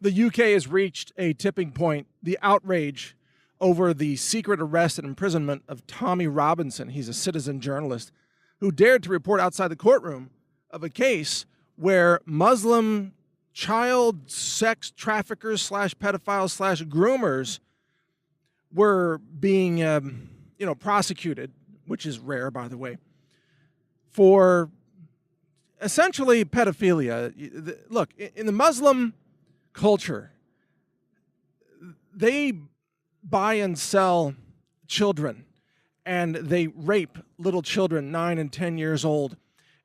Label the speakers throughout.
Speaker 1: The UK has reached a tipping point. The outrage over the secret arrest and imprisonment of Tommy Robinson, he's a citizen journalist, who dared to report outside the courtroom of a case where Muslim child sex traffickers slash pedophiles slash groomers were being, prosecuted, which is rare, by the way, for essentially pedophilia. Look, in the Muslim culture, they buy and sell children, and they rape little children 9 and 10 years old.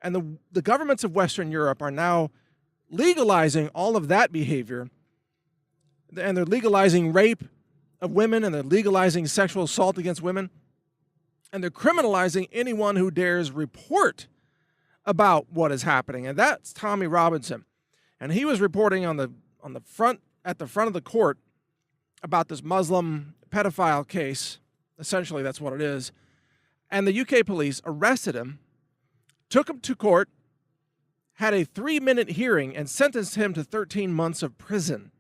Speaker 1: And the governments of Western Europe are now legalizing all of that behavior, and they're legalizing rape of women, and they're legalizing sexual assault against women, and they're criminalizing anyone who dares report about what is happening. And that's Tommy Robinson. And he was reporting at the front of the court about this Muslim pedophile case. Essentially, that's what it is. And the UK police arrested him, took him to court, had a 3-minute hearing, and sentenced him to 13 months of prison.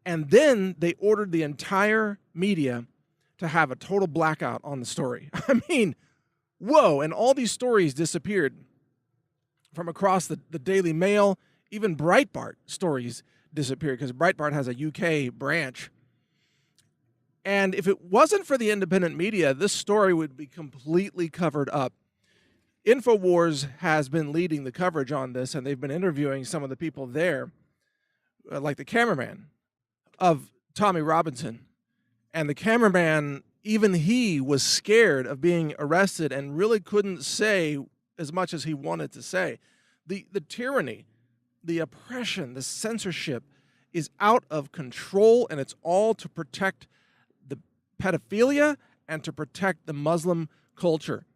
Speaker 1: And then they ordered the entire media to have a total blackout on the story. I mean, whoa. And all these stories disappeared from across the Daily Mail. Even Breitbart stories disappeared because Breitbart has a UK branch. And if it wasn't for the independent media, this story would be completely covered up. InfoWars has been leading the coverage on this, and they've been interviewing some of the people there, like the cameraman of Tommy Robinson. And the cameraman, even he was scared of being arrested and really couldn't say as much as he wanted to say. The tyranny, the oppression, the censorship is out of control, and it's all to protect the pedophilia and to protect the Muslim culture.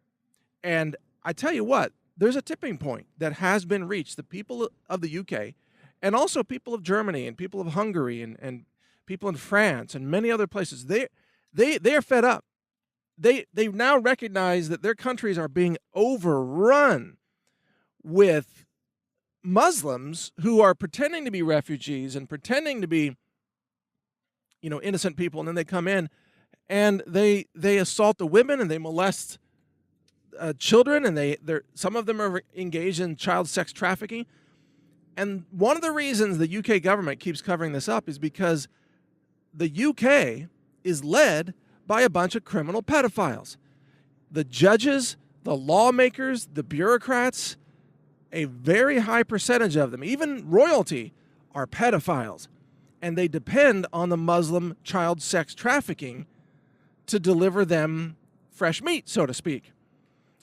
Speaker 1: And I tell you what, there's a tipping point that has been reached. The people of the UK, and also people of Germany and people of Hungary and people in France and many other places, they are fed up. They now recognize that their countries are being overrun with Muslims who are pretending to be refugees and pretending to be, innocent people, and then they come in and they assault the women and they molest children, and some of them are engaged in child sex trafficking. And one of the reasons the UK government keeps covering this up is because the UK is led by a bunch of criminal pedophiles. The judges, the lawmakers, the bureaucrats, a very high percentage of them, even royalty, are pedophiles. And they depend on the Muslim child sex trafficking to deliver them fresh meat, so to speak,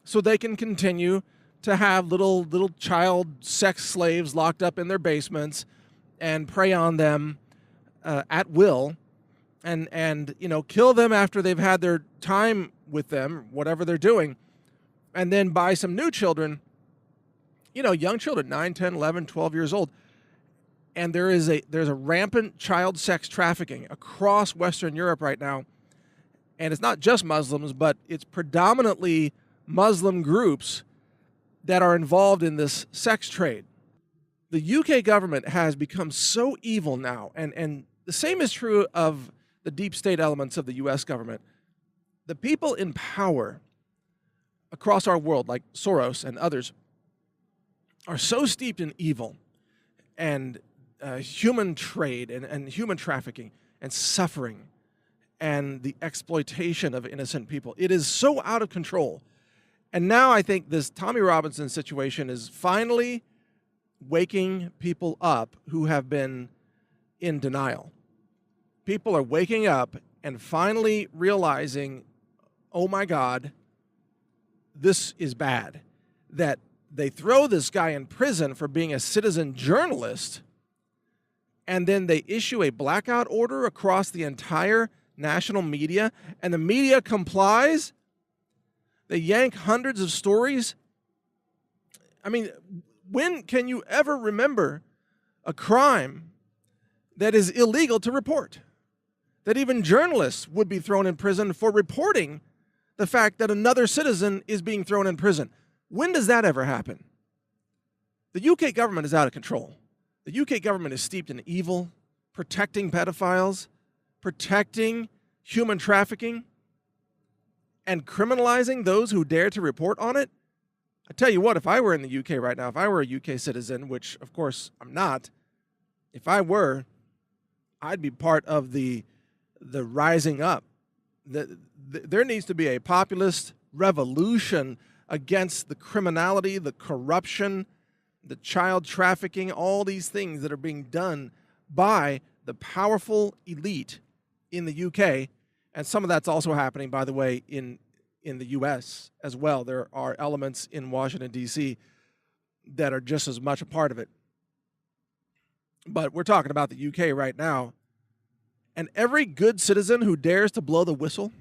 Speaker 1: so they can continue to have little child sex slaves locked up in their basements and prey on them at will, and kill them after they've had their time with them, whatever they're doing, and then buy some new children, young children, 9, 10, 11, 12 years old. And there's a rampant child sex trafficking across Western Europe right now. And it's not just Muslims, but it's predominantly Muslim groups that are involved in this sex trade. The UK government has become so evil now, and the same is true of the deep state elements of the US government. The people in power across our world, like Soros and others, are so steeped in evil and human trade and human trafficking and suffering and the exploitation of innocent people. It is so out of control. And now I think this Tommy Robinson situation is finally waking people up who have been in denial. People are waking up and finally realizing, oh my God, this is bad. That they throw this guy in prison for being a citizen journalist, and then they issue a blackout order across the entire national media, and the media complies. They yank hundreds of stories. I mean, when can you ever remember a crime that is illegal to report? That even journalists would be thrown in prison for reporting the fact that another citizen is being thrown in prison. When does that ever happen? The UK government is out of control. The UK government is steeped in evil protecting pedophiles, protecting human trafficking, and criminalizing those who dare to report on it. I tell you what, if I were in the UK right now, if I were a UK citizen, which of course I'm not, if I were, I'd be part of the rising up. There needs to be a populist revolution against the criminality, the corruption, the child trafficking, all these things that are being done by the powerful elite in the UK. And some of that's also happening, by the way, in the U.S. as well. There are elements in Washington, D.C. that are just as much a part of it. But we're talking about the UK right now. And every good citizen who dares to blow the whistle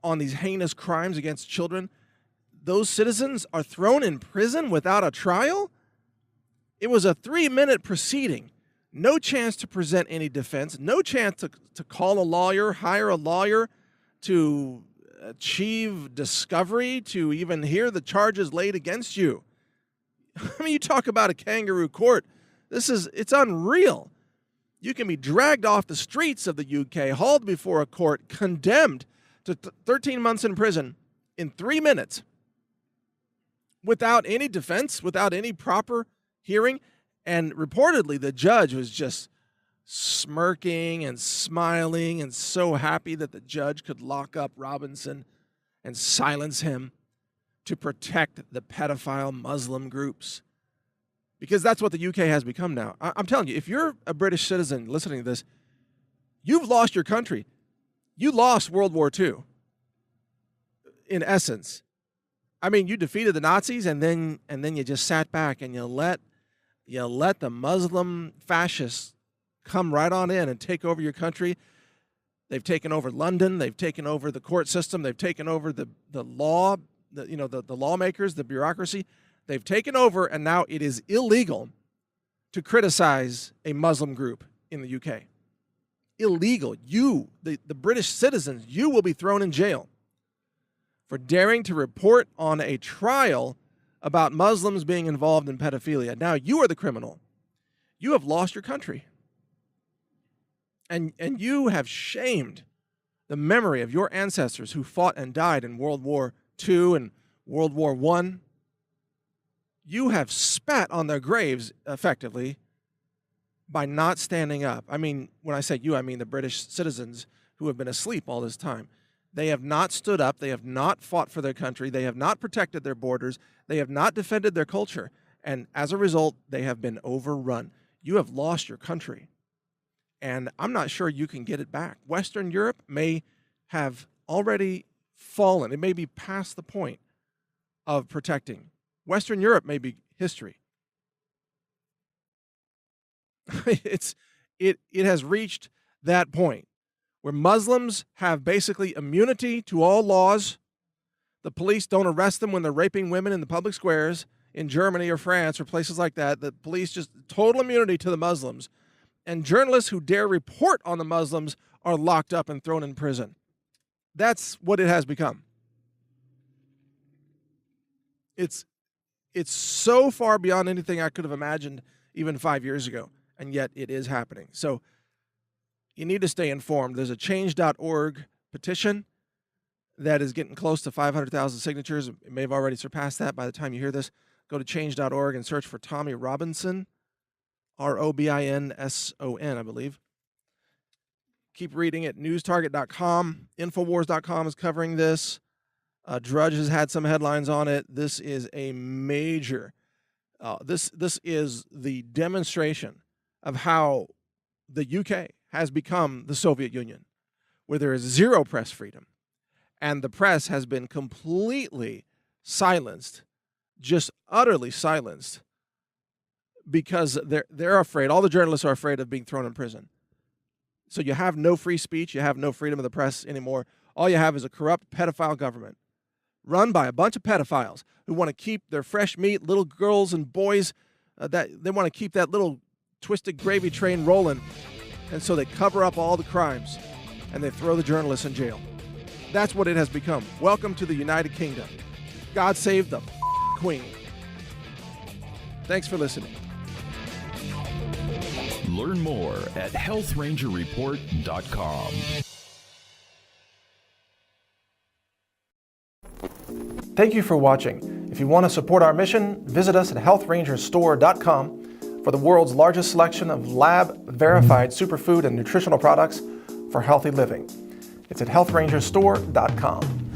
Speaker 1: on these heinous crimes against children, those citizens are thrown in prison without a trial? It was a 3-minute proceeding. No chance to present any defense, no chance to call a lawyer, hire a lawyer, to achieve discovery, to even hear the charges laid against you. I mean, you talk about a kangaroo court. It's unreal. You can be dragged off the streets of the UK, hauled before a court, condemned to 13 months in prison in 3 minutes without any defense, without any proper hearing. And reportedly, the judge was just smirking and smiling and so happy that the judge could lock up Robinson and silence him to protect the pedophile Muslim groups. Because that's what the UK has become now. I'm telling you, if you're a British citizen listening to this, you've lost your country. You lost World War II, in essence. I mean, you defeated the Nazis, and then you just sat back and you let the Muslim fascists come right on in and take over your country. They've taken over London. They've taken over the court system. They've taken over the law, the lawmakers, the bureaucracy. They've taken over, and now it is illegal to criticize a Muslim group in the UK. Illegal. You, the British citizens, you will be thrown in jail for daring to report on a trial about Muslims being involved in pedophilia. Now you are the criminal. You have lost your country. And you have shamed the memory of your ancestors who fought and died in World War II and World War I. You have spat on their graves, effectively, by not standing up. I mean, when I say you, I mean the British citizens who have been asleep all this time. They have not stood up. They have not fought for their country. They have not protected their borders. They have not defended their culture. And as a result, they have been overrun. You have lost your country. And I'm not sure you can get it back. Western Europe may have already fallen. It may be past the point of protecting. Western Europe may be history. It has reached that point where Muslims have basically immunity to all laws. The police don't arrest them when they're raping women in the public squares in Germany or France or places like that. The police just total immunity to the Muslims. And journalists who dare report on the Muslims are locked up and thrown in prison. That's what it has become. It's so far beyond anything I could have imagined even 5 years ago, and yet it is happening. So you need to stay informed. There's a change.org petition that is getting close to 500,000 signatures. It may have already surpassed that by the time you hear this. Go to change.org and search for Tommy Robinson, Robinson, I believe. Keep reading it. Newstarget.com, Infowars.com is covering this. Drudge has had some headlines on it. This is a major, this is the demonstration of how the UK has become the Soviet Union, where there is zero press freedom. And the press has been completely silenced, just utterly silenced, because they're afraid. All the journalists are afraid of being thrown in prison. So you have no free speech. You have no freedom of the press anymore. All you have is a corrupt pedophile government run by a bunch of pedophiles who want to keep their fresh meat, little girls and boys, that they want to keep that little twisted gravy train rolling. And so they cover up all the crimes and they throw the journalists in jail. That's what it has become. Welcome to the United Kingdom. God save the Queen. Thanks for listening.
Speaker 2: Learn more at healthrangerreport.com.
Speaker 1: Thank you for watching. If you want to support our mission, visit us at healthrangerstore.com for the world's largest selection of lab-verified superfood and nutritional products for healthy living. It's at healthrangerstore.com.